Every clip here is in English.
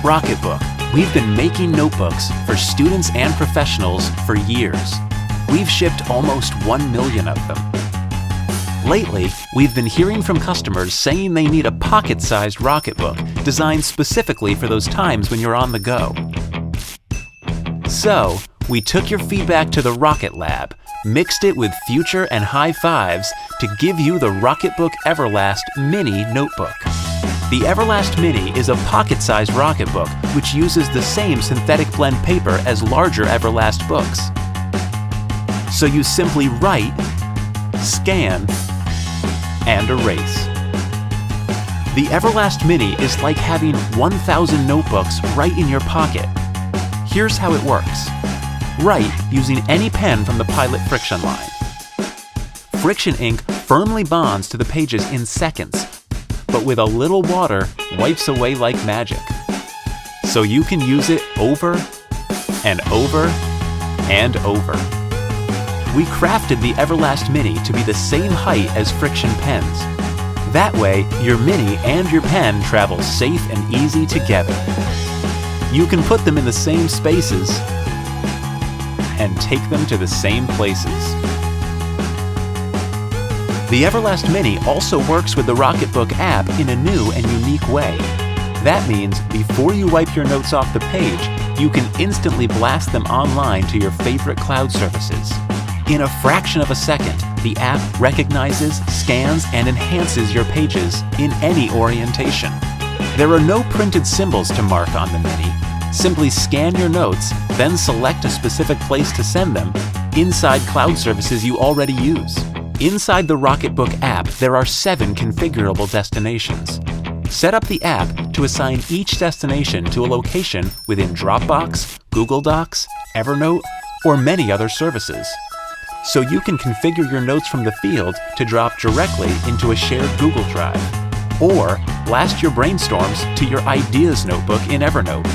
Rocketbook, we've been making notebooks for students and professionals for years. We've shipped almost 1 million of them. Lately, we've been hearing from customers saying they need a pocket-sized Rocketbook designed specifically for those times when you're on the go. So, we took your feedback to the Rocket Lab, mixed it with future and high fives to give you the Rocketbook Everlast Mini notebook. The Everlast Mini is a pocket-sized Rocketbook which uses the same synthetic blend paper as larger Everlast books. So you simply write, scan, and erase. The Everlast Mini is like having 1,000 notebooks right in your pocket. Here's how it works. Write using any pen from the Pilot Friction line. Friction ink firmly bonds to the pages in seconds, but with a little water, wipes away like magic. So you can use it over and over and over. We crafted the Everlast Mini to be the same height as Friction pens. That way, your Mini and your pen travel safe and easy together. You can put them in the same spaces and take them to the same places. The Everlast Mini also works with the Rocketbook app in a new and unique way. That means before you wipe your notes off the page, you can instantly blast them online to your favorite cloud services. In a fraction of a second, the app recognizes, scans, and enhances your pages in any orientation. There are no printed symbols to mark on the Mini. Simply scan your notes, then select a specific place to send them inside cloud services you already use. Inside the Rocketbook app, there are 7 configurable destinations. Set up the app to assign each destination to a location within Dropbox, Google Docs, Evernote, or many other services. So you can configure your notes from the field to drop directly into a shared Google Drive, or blast your brainstorms to your Ideas notebook in Evernote.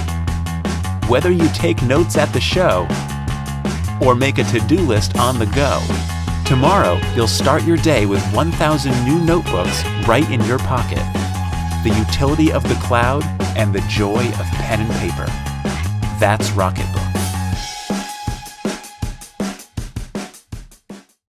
Whether you take notes at the show or make a to-do list on the go, tomorrow, you'll start your day with 1,000 new notebooks right in your pocket. The utility of the cloud and the joy of pen and paper. That's Rocketbook.